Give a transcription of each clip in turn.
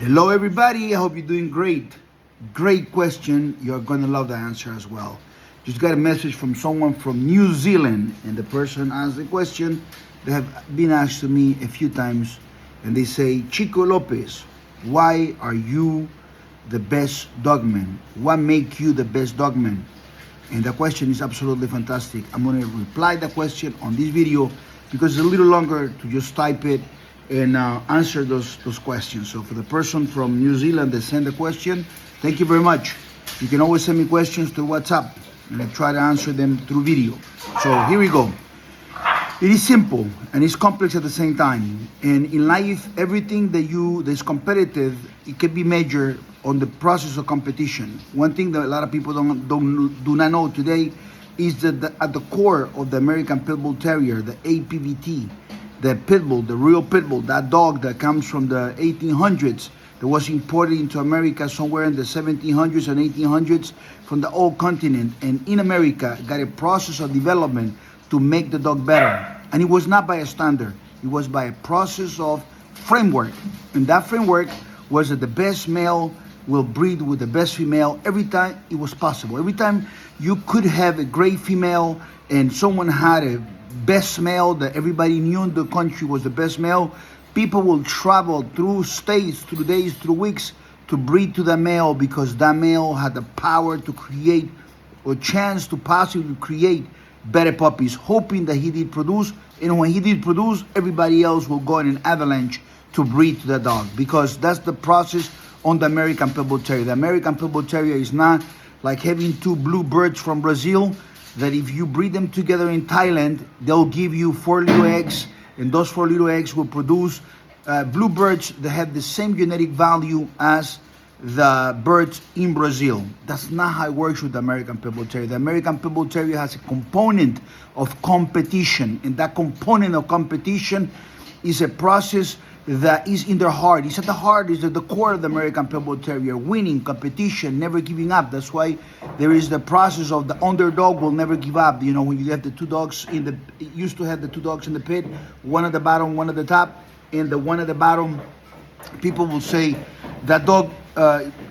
Hello, everybody. I hope you're doing great. Great question. You're going to love the answer as well. Just got a message from someone from New Zealand, and the person asked the question that have been asked to me a few times, and they say, Chico Lopez, why are you the best dogman? What make you the best dogman? And the question is absolutely fantastic. I'm going to reply the question on this video because it's a little longer to just type it and answer those questions. So for the person from New Zealand that sent the question, thank you very much. You can always send me questions through WhatsApp and I try to answer them through video. So here we go. It is simple and it's complex at the same time. And in life, everything that's competitive, it can be measured on the process of competition. One thing that a lot of people do not know today is that at the core of the American Pit Bull Terrier, the apbt, the pit bull, the real pit bull, that dog that comes from the 1800s, that was imported into America somewhere in the 1700s and 1800s from the old continent, and in America got a process of development to make the dog better. And it was not by a standard, it was by a process of framework. And that framework was that the best male will breed with the best female every time it was possible. Every time you could have a great female and someone had a best male that everybody knew in the country was the best male, people will travel through states, through days, through weeks to breed to the male, because that male had the power to create or chance to possibly create better puppies, hoping that he did produce. And when he did produce, everybody else will go in an avalanche to breed to the dog, because that's the process on the American Pit Bull Terrier. The American Pit Bull Terrier is not like having two blue birds from Brazil that if you breed them together in Thailand, they'll give you 4 little eggs, and those 4 little eggs will produce blue birds that have the same genetic value as the birds in Brazil. That's not how it works with the American Pit Bull Terrier. The American Pit Bull Terrier has a component of competition, and that component of competition is a process that is in their heart. It's at the heart, is at the core of the American Pit Bull Terrier. Winning, competition, never giving up. That's why there is the process of the underdog will never give up. You know, when you have the two dogs it used to have the two dogs in the pit, one at the bottom, one at the top, and the one at the bottom, people will say that dog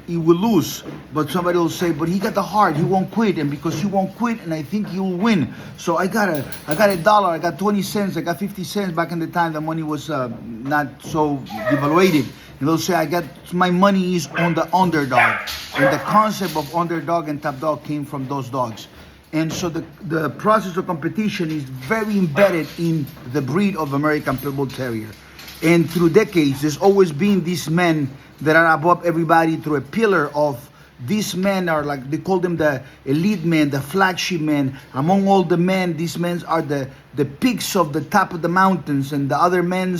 he will lose, but somebody will say, but he got the heart, he won't quit, and because he won't quit, and I think he will win. So I got $1, I got 20 cents, I got 50 cents. Back in the time the money was not so devaluated, and they'll say, my money is on the underdog. And the concept of underdog and top dog came from those dogs. And so the process of competition is very embedded in the breed of American Pit Bull Terrier. And through decades, there's always been these men that are above everybody, through a pillar of these men are like, they call them the elite men, the flagship men. Among all the men, these men are the peaks of the top of the mountains, and the other men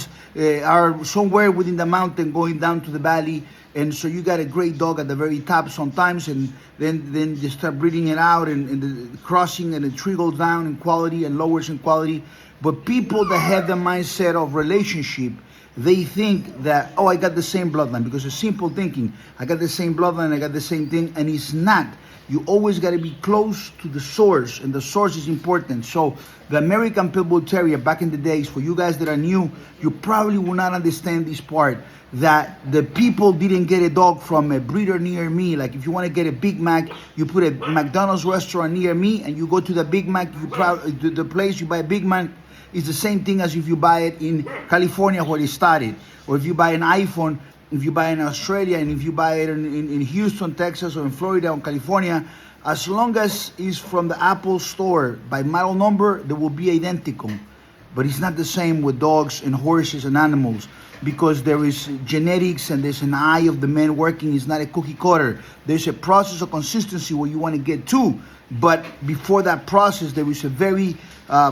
are somewhere within the mountain going down to the valley. And so you got a great dog at the very top sometimes, and then you start breeding it out and the crossing, and it trickles down in quality and lowers in quality. But people that have the mindset of relationship, they think that, oh, I got the same bloodline, because it's simple thinking. I got the same bloodline, I got the same thing, and it's not. You always got to be close to the source, and the source is important. So the American Pit Bull Terrier, back in the days, for you guys that are new, you probably will not understand this part, that the people didn't get a dog from a breeder near me. Like if you want to get a Big Mac, you put a McDonald's restaurant near me, and you go to the Big Mac, the place you buy a Big Mac, is the same thing as if you buy it in California where it started. Or if you buy an iPhone, if you buy it in Australia, and if you buy it in Houston, Texas, or in Florida or California, as long as it's from the Apple store by model number, they will be identical. But it's not the same with dogs and horses and animals, because there is genetics and there's an eye of the man working. It's not a cookie cutter. There's a process of consistency where you want to get to, but before that process, there is a very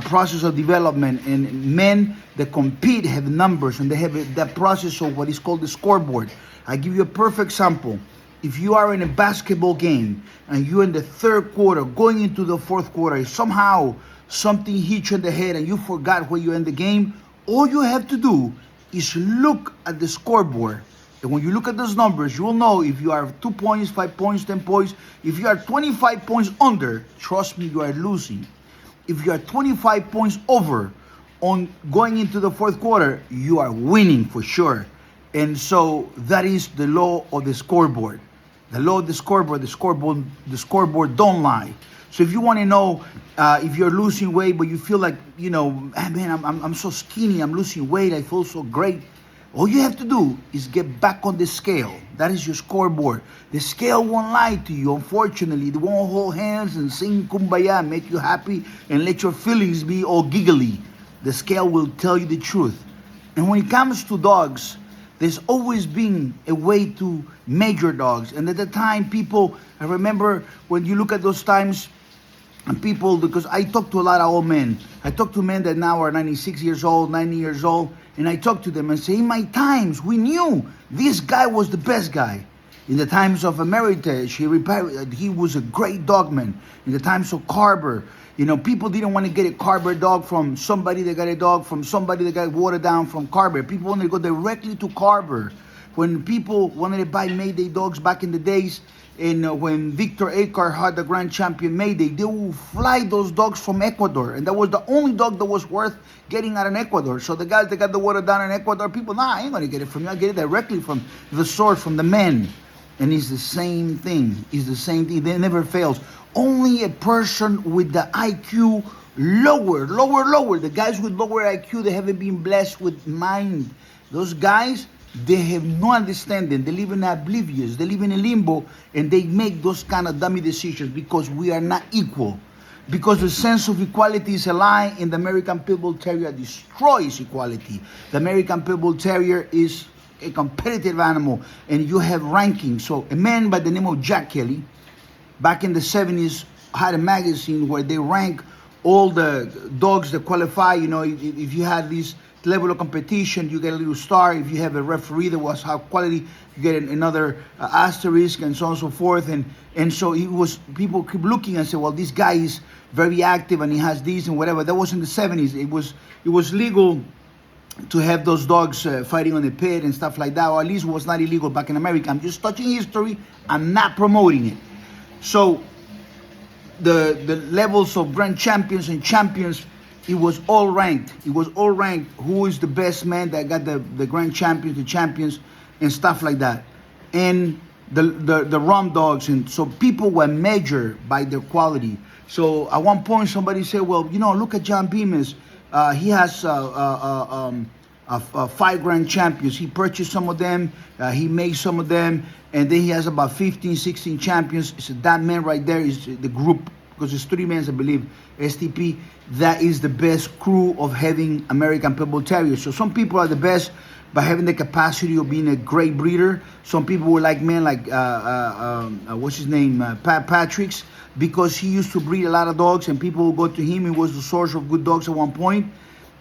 process of development, and men that compete have numbers, and they have that process of what is called the scoreboard. I give you a perfect example. If you are in a basketball game and you're in the third quarter, going into the fourth quarter, somehow something hit you in the head and you forgot where you end the game, all you have to do is look at the scoreboard. And when you look at those numbers, you will know if you are 2 points, 5 points, 10 points. If you are 25 points under, trust me, you are losing. If you are 25 points over on going into the fourth quarter, you are winning for sure. And so that is the law of the scoreboard. The law of the scoreboard, the scoreboard don't lie. So if you want to know if you're losing weight, but you feel like, "Ah, man, I'm so skinny, I'm losing weight, I feel so great." All you have to do is get back on the scale. That is your scoreboard. The scale won't lie to you, unfortunately. It won't hold hands and sing kumbaya, make you happy, and let your feelings be all giggly. The scale will tell you the truth. And when it comes to dogs, there's always been a way to measure dogs. And at the time, I remember when you look at those times, and people, because I talk to a lot of old men. I talk to men that now are 96 years old, 90 years old, and I talk to them and say, in my times, we knew this guy was the best guy. In the times of Emeritage, he was a great dogman. In the times of Carver, people didn't want to get a Carver dog from somebody that got a dog from somebody that got watered down from Carver. People wanted to go directly to Carver. When people wanted to buy Mayday dogs back in the days, and when Victor Akar had the Grand Champion Mayday, they would fly those dogs from Ecuador. And that was the only dog that was worth getting out in Ecuador. So the guys that got the water down in Ecuador, people, I ain't going to get it from you. I get it directly from the source, from the men. And it's the same thing. It's the same thing. It never fails. Only a person with the IQ lower. The guys with lower IQ, they haven't been blessed with mind. Those guys, they have no understanding. They live in oblivious. They live in a limbo, and they make those kind of dummy decisions because we are not equal. Because the sense of equality is a lie, and the American Pit Bull Terrier destroys equality. The American Pit Bull Terrier is a competitive animal, and you have rankings. So a man by the name of Jack Kelly, back in the 70s, had a magazine where they rank all the dogs that qualify. If you had this level of competition, you get a little star. If you have a referee that was high quality, you get another asterisk, and so on and so forth. And so people keep looking and say, well, this guy is very active and he has these and whatever. That was in the 70s. It was legal to have those dogs fighting on the pit and stuff like that, or at least it was not illegal back in America. I'm just touching history. I'm not promoting it. So the levels of grand champions and champions, it was all ranked. Who is the best man that got the grand champions, the champions, and stuff like that. And the rum dogs, and so people were measured by their quality. So at one point somebody said, well, look at John Bemis. He has 5 grand champions. He purchased some of them. He made some of them. And then he has about 15, 16 champions. So that man right there is the group, because it's 3 men, I believe, STP. That is the best crew of having American Pit Bull Terriers. So some people are the best by having the capacity of being a great breeder. Some people were like men like, what's his name, Pat Patrick's, because he used to breed a lot of dogs, and people would go to him. He was the source of good dogs at one point,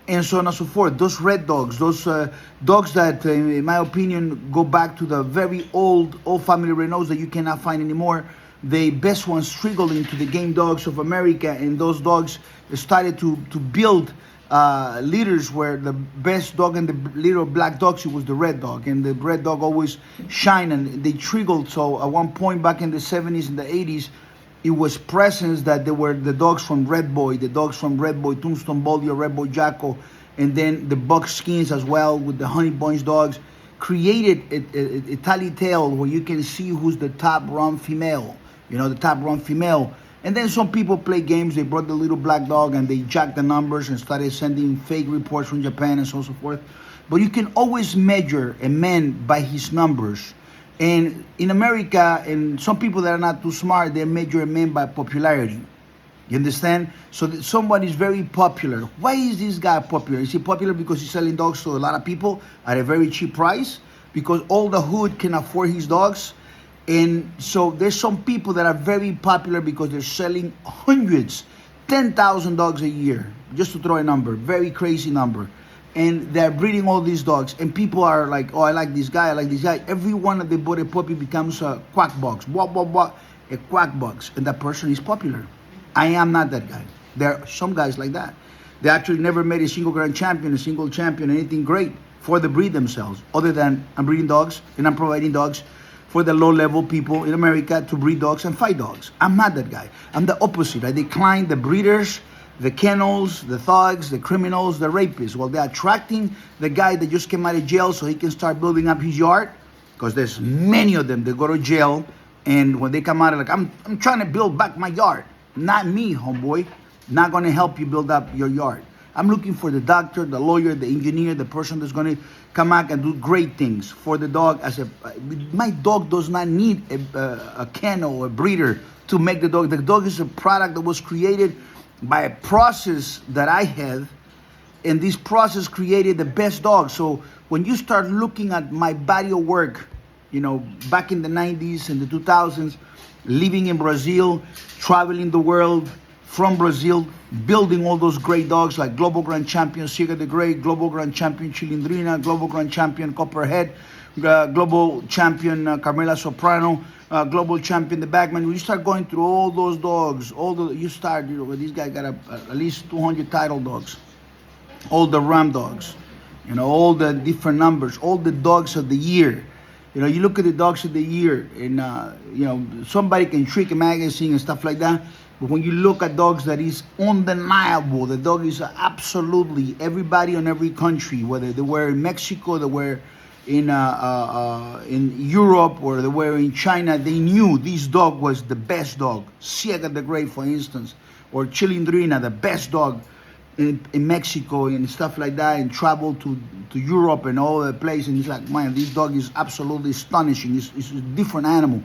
and so on and so forth. Those red dogs, those dogs that, in my opinion, go back to the very old family Renaults that you cannot find anymore. The best ones struggled into the game dogs of America, and those dogs started to build litters where the best dog and the little black dogs, it was the red dog, and the red dog always shine, and they triggered. So at one point back in the 70s and the 80s, it was presence that there were the dogs from Red Boy, Tombstone Baldy or Red Boy Jacko, and then the buck skins as well with the Honey Bunch dogs, created a tally tale where you can see who's the top run female, the top run female. And then some people play games. They brought the little black dog and they jacked the numbers and started sending fake reports from Japan and so on and so forth. But you can always measure a man by his numbers. And in America, and some people that are not too smart, they measure a man by popularity. You understand? So that somebody is very popular. Why is this guy popular? Is he popular because he's selling dogs to a lot of people at a very cheap price? Because all the hood can afford his dogs? And so there's some people that are very popular because they're selling hundreds, 10,000 dogs a year, just to throw a number, very crazy number. And they're breeding all these dogs. And people are like, oh, I like this guy, I like this guy. Every one that they bought a puppy becomes a quack box, a quack box. And that person is popular. I am not that guy. There are some guys like that. They actually never made a single grand champion, a single champion, anything great for the breed themselves, other than I'm breeding dogs and I'm providing dogs for the low-level people in America to breed dogs and fight dogs. I'm not that guy. I'm the opposite. I decline the breeders the kennels, the thugs, the criminals, the rapists. Well, they're attracting the guy that just came out of jail so he can start building up his yard, because there's many of them that go to jail, and when they come out, like, I'm trying to build back my yard. Not me, homeboy. Not going to help you build up your yard. I'm looking for the doctor, the lawyer, the engineer, the person that's going to come out and do great things for the dog. My dog does not need a kennel or a breeder to make the dog. The dog is a product that was created by a process that I have, and this process created the best dog. So when you start looking at my body of work, back in the 90s and the 2000s, living in Brazil, traveling the world, from Brazil, building all those great dogs like Global Grand Champion Ciega the Great, Global Grand Champion Chilindrina, Global Grand Champion Copperhead, Global Champion Carmela Soprano, Global Champion the Bagman. When you start going through all those dogs, this guy got at least 200 title dogs, all the Ram dogs, all the different numbers, all the dogs of the year. You look at the dogs of the year, and somebody can trick a magazine and stuff like that. But when you look at dogs that is undeniable, the dog is absolutely everybody in every country, whether they were in Mexico, they were in Europe, or they were in China, they knew this dog was the best dog. Ciega the Great, for instance, or Chilindrina, the best dog in Mexico and stuff like that, and travel to Europe and all the place. And it's like, man, this dog is absolutely astonishing. It's a different animal.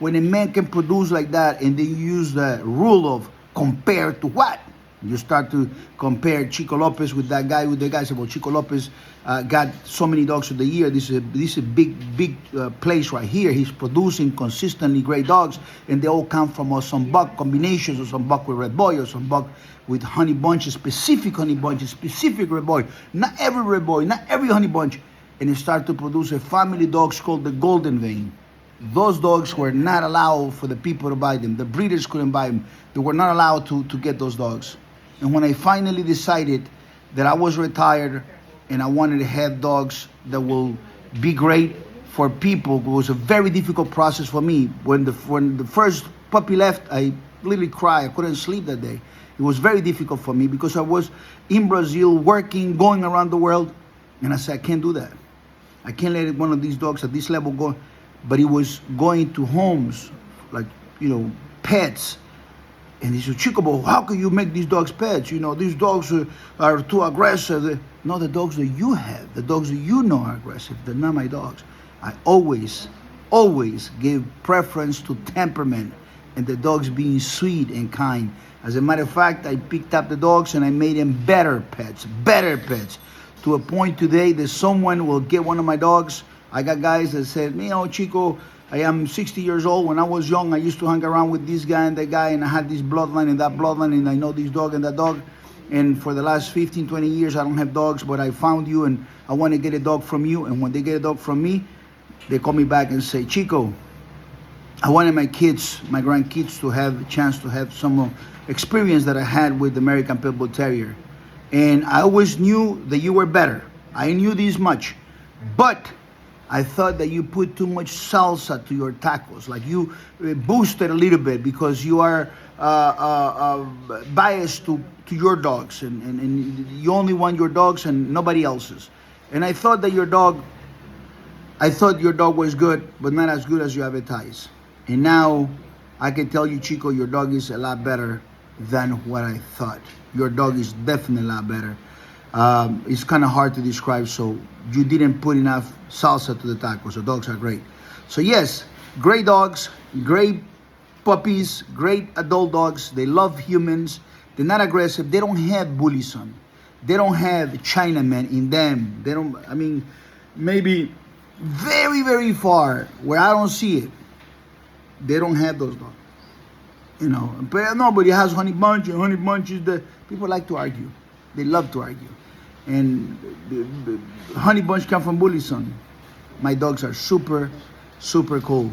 When a man can produce like that, and then you use the rule of compare to what? You start to compare Chico Lopez with that guy, say, well, Chico Lopez got so many dogs of the year. This is a big place right here. He's producing consistently great dogs, and they all come from some buck combinations, or some buck with red boy, or some buck with honey bunches, specific red boy. Not every red boy, not every honey bunch. And they start to produce a family dogs called the Golden Vein. Those dogs were not allowed for the people to buy them. The breeders couldn't buy them. They were not allowed to get those dogs. And when I finally decided that I was retired and I wanted to have dogs that will be great for people, it was a very difficult process for me. When the first puppy left, I literally cried. I couldn't sleep that day. It was very difficult for me because I was in Brazil working, going around the world, and I said, I can't do that. I can't let one of these dogs at this level go. But he was going to homes, like, pets. And he said, Chico, but how can you make these dogs pets? These dogs are too aggressive. No, the dogs that you have, the dogs that you know are aggressive, they're not my dogs. I always give preference to temperament and the dogs being sweet and kind. As a matter of fact, I picked up the dogs and I made them better pets, to a point today that someone will get one of my dogs. I got guys that said, Chico, I am 60 years old. When I was young, I used to hang around with this guy and that guy, and I had this bloodline and that bloodline, and I know this dog and that dog. And for the last 15, 20 years, I don't have dogs, but I found you, and I want to get a dog from you. And when they get a dog from me, they call me back and say, Chico, I wanted my grandkids to have a chance to have some experience that I had with the American Pit Bull Terrier. And I always knew that you were better. I knew this much. But I thought that you put too much salsa to your tacos. Like you boosted a little bit because you are biased to your dogs. And you only want your dogs and nobody else's. And I thought your dog was good, but not as good as you advertise. And now I can tell you, Chico, your dog is a lot better than what I thought. Your dog is definitely a lot better. It's kind of hard to describe, so you didn't put enough salsa to the tacos. The dogs are great. So yes, great dogs, great puppies, great adult dogs. They love humans. They're not aggressive. They don't have bullies on. They don't have Chinamen in them. They don't, maybe very, very far where I don't see it. They don't have those dogs. But nobody has honey bunch, and honey bunch is the, people like to argue. They love to argue. And the honey bunch come from Bullison. My dogs are super, super cool.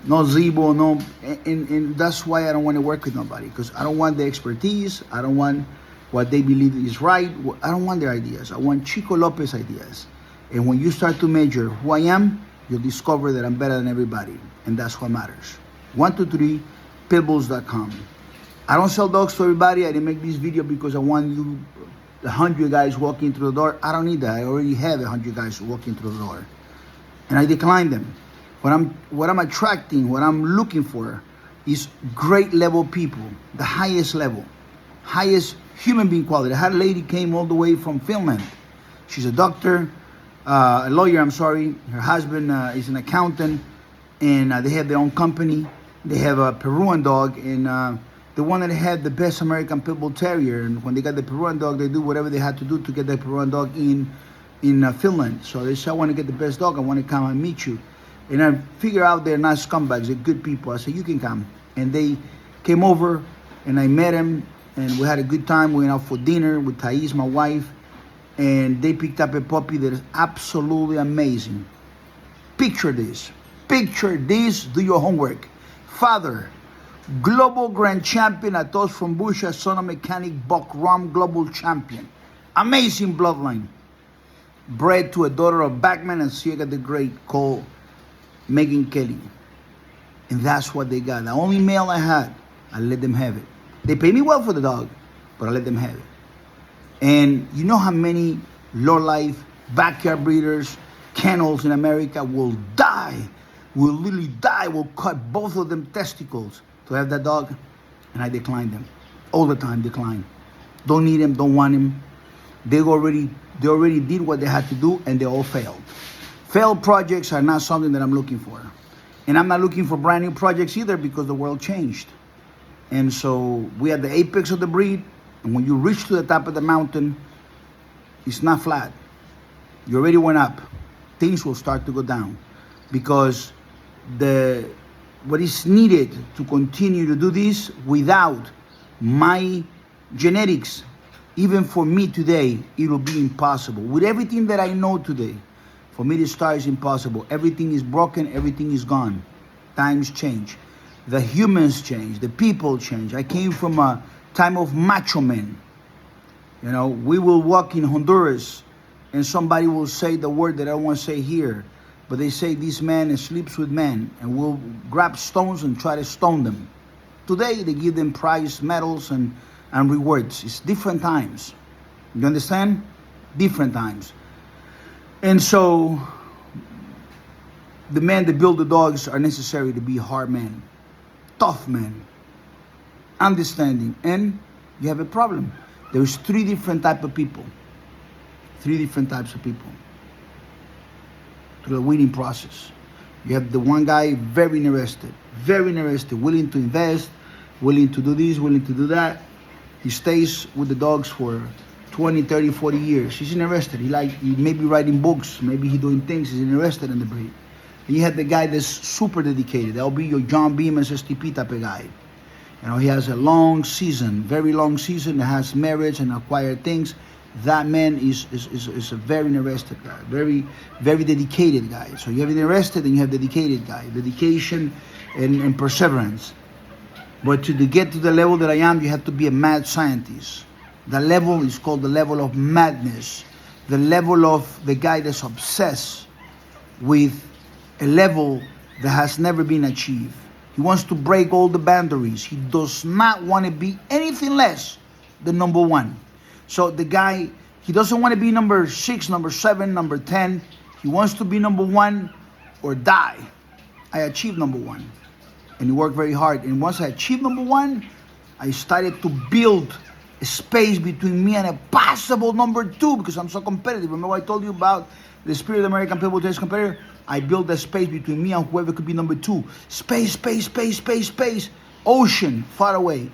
No Zebo, no, and that's why I don't want to work with nobody, because I don't want the expertise. I don't want what they believe is right. I don't want their ideas. I want Chico Lopez ideas. And when you start to measure who I am, you'll discover that I'm better than everybody. And that's what matters. 123pitbulls.com. I don't sell dogs to everybody. I didn't make this video because I want you 100 guys walking through the door. I don't need that. I already have 100 guys walking through the door, and I decline them. What I'm attracting, what I'm looking for, is great level people, the highest level, highest human being quality. I had a lady came all the way from Finland. She's a doctor, a lawyer. I'm sorry. Her husband is an accountant, and they have their own company. They have a Peruvian dog, and the one that had the best American Pit Bull Terrier. And when they got the Peruvian dog, they do whatever they had to do to get the Peruvian dog in Finland. So they said, I want to get the best dog. I want to come and meet you. And I figure out they're not scumbags. They're good people. I said, you can come. And they came over, and I met him, and we had a good time. We went out for dinner with Thais, my wife, and they picked up a puppy that is absolutely amazing. Picture this. Picture this. Do your homework. Father, global grand champion at Toast from Busha, son of mechanic Buck Rum, global champion. Amazing bloodline. Bred to a daughter of Bachman and Siega the Great called Megan Kelly. And that's what they got. The only male I had, I let them have it. They pay me well for the dog, but I let them have it. And you know how many low-life backyard breeders, kennels in America will die, will literally die, will cut both of them testicles to have that dog? And I decline them. All the time, decline. Don't need him, don't want him. They already did what they had to do, and they all failed. Failed projects are not something that I'm looking for. And I'm not looking for brand new projects either, because the world changed. And so we are the apex of the breed. And when you reach to the top of the mountain, it's not flat. You already went up. Things will start to go down, because what is needed to continue to do this without my genetics, even for me today, it will be impossible. With everything that I know today, for me to start is impossible. Everything is broken, everything is gone. Times change. The humans change, the people change. I came from a time of macho men. You know, we will walk in Honduras and somebody will say the word that I don't want to say here, but they say this man sleeps with men, and we'll grab stones and try to stone them. Today they give them prize medals and rewards. It's different times. You understand? Different times. And so the men that build the dogs are necessary to be hard men, tough men, understanding. And you have a problem. There's three different types of people. Three different types of people through the weeding process. You have the one guy very interested, willing to invest, willing to do this, willing to do that. He stays with the dogs for 20, 30, 40 years. He's interested. He may be writing books, maybe he's doing things, he's interested in the breed. And you have the guy that's super dedicated. That'll be your John Beeman's STP type of guy. You know, he has a long season, very long season, that has marriage and acquired things. That man is a very interested guy, very, very dedicated guy. So you have interested and you have dedicated guy, dedication and perseverance. But to get to the level that I am, you have to be a mad scientist. The level is called the level of madness. The level of the guy that's obsessed with a level that has never been achieved. He wants to break all the boundaries. He does not want to be anything less than number one. So the guy, he doesn't want to be number 6, number 7, number 10. He wants to be number 1 or die. I achieved number 1. And he worked very hard. And once I achieved number 1, I started to build a space between me and a possible number 2, because I'm so competitive. Remember I told you about the Spirit of the American Pit Bull Terrier competitor? I built a space between me and whoever could be number 2. Space. Ocean, far away.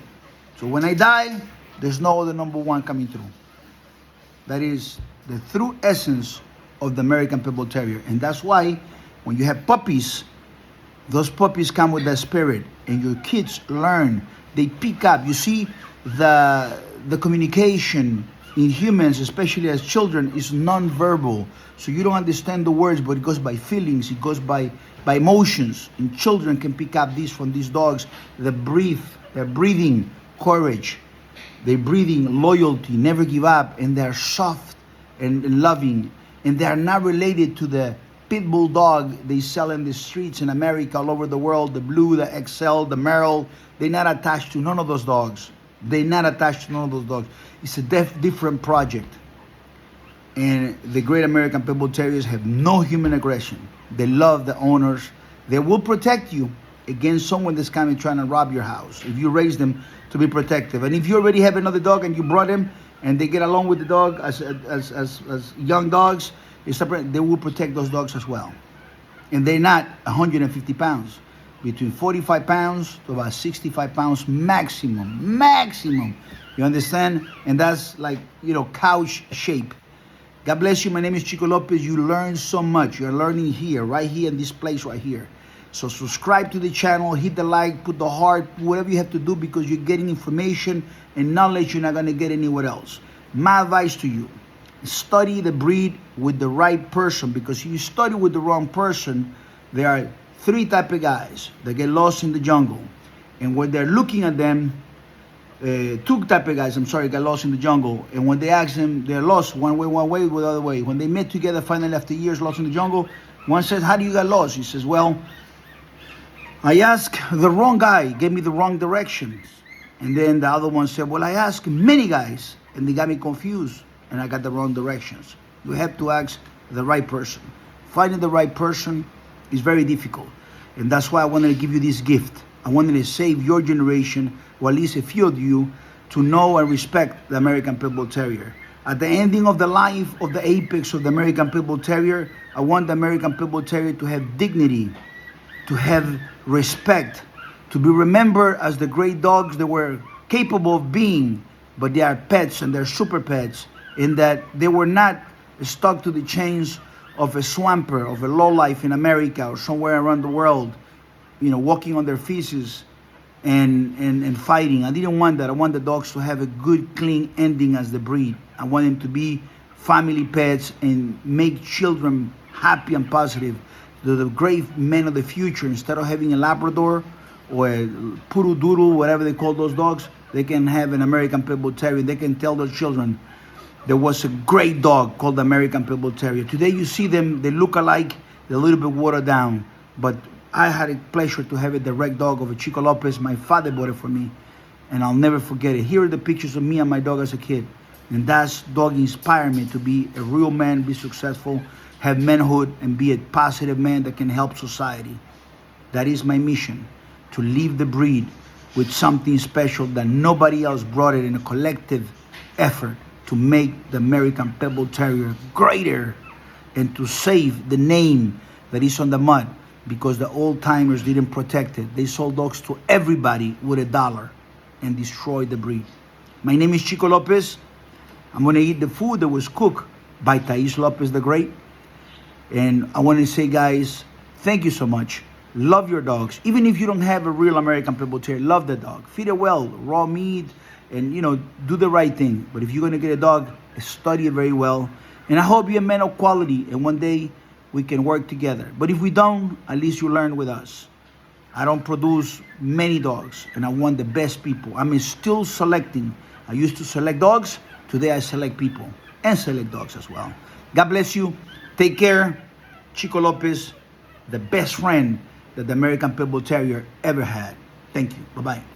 So when I die, there's no other number 1 coming through. That is the true essence of the American Pit Bull Terrier. And that's why when you have puppies, those puppies come with that spirit. And your kids learn. They pick up. You see, the communication in humans, especially as children, is non-verbal. So you don't understand the words, but it goes by feelings. It goes by emotions. And children can pick up this from these dogs. They're breathing courage. They're breathing loyalty, never give up, and they're soft and loving, and they are not related to the pit bull dog they sell in the streets in America, all over the world, the Blue, the XL, the Merrill, they're not attached to none of those dogs. They're not attached to none of those dogs. It's a different project. And the Great American Pit Bull Terriers have no human aggression. They love the owners. They will protect you against someone that's coming trying to rob your house if you raise them to be protective. And if you already have another dog and you brought him and they get along with the dog as young dogs, they will protect those dogs as well. And they're not 150 pounds. Between 45 pounds to about 65 pounds maximum. You understand? And that's like, couch shape. God bless you. My name is Chico Lopez. You learn so much. You're learning here, right here in this place right here. So subscribe to the channel, hit the like, put the heart, whatever you have to do, because you're getting information and knowledge you're not going to get anywhere else. My advice to you, study the breed with the right person, because if you study with the wrong person, there are three type of guys that get lost in the jungle. And when they're looking at them, two type of guys, got lost in the jungle. And when they ask them, they're lost one way, the other way. When they met together finally after years lost in the jungle, one says, how do you get lost? He says, well, I asked the wrong guy, gave me the wrong directions. And then the other one said, well, I asked many guys and they got me confused and I got the wrong directions. You have to ask the right person. Finding the right person is very difficult. And that's why I wanted to give you this gift. I wanted to save your generation, or at least a few of you, to know and respect the American Pit Bull Terrier. At the ending of the life of the apex of the American Pit Bull Terrier, I want the American Pit Bull Terrier to have dignity, to have respect, to be remembered as the great dogs they were capable of being, but they are pets and they're super pets, in that they were not stuck to the chains of a swamper, of a lowlife in America or somewhere around the world, walking on their feces and fighting. I didn't want that. I want the dogs to have a good, clean ending as the breed. I want them to be family pets and make children happy and positive. They're the great men of the future. Instead of having a Labrador or a Poodle Doodle, whatever they call those dogs, they can have an American Pit Bull Terrier. They can tell their children, there was a great dog called the American Pit Bull Terrier. Today you see them, they look alike, they're a little bit watered down. But I had a pleasure to have a direct dog of a Chico Lopez. My father bought it for me, and I'll never forget it. Here are the pictures of me and my dog as a kid. And that dog inspired me to be a real man, be successful, have manhood, and be a positive man that can help society. That is my mission, to leave the breed with something special that nobody else brought it in a collective effort to make the American Pit Bull Terrier greater and to save the name that is on the mud, because the old timers didn't protect it. They sold dogs to everybody with $1 and destroyed the breed. My name is Chico Lopez. I'm going to eat the food that was cooked by Thais Lopez the Great. And I want to say, guys, thank you so much. Love your dogs. Even if you don't have a real American Pit Bull Terrier, love the dog. Feed it well, raw meat, and do the right thing. But if you're going to get a dog, study it very well. And I hope you're a man of quality, and one day we can work together. But if we don't, at least you learn with us. I don't produce many dogs, and I want the best people. I'm still selecting. I used to select dogs. Today I select people and select dogs as well. God bless you. Take care. Chico Lopez, the best friend that the American Pit Bull Terrier ever had. Thank you. Bye-bye.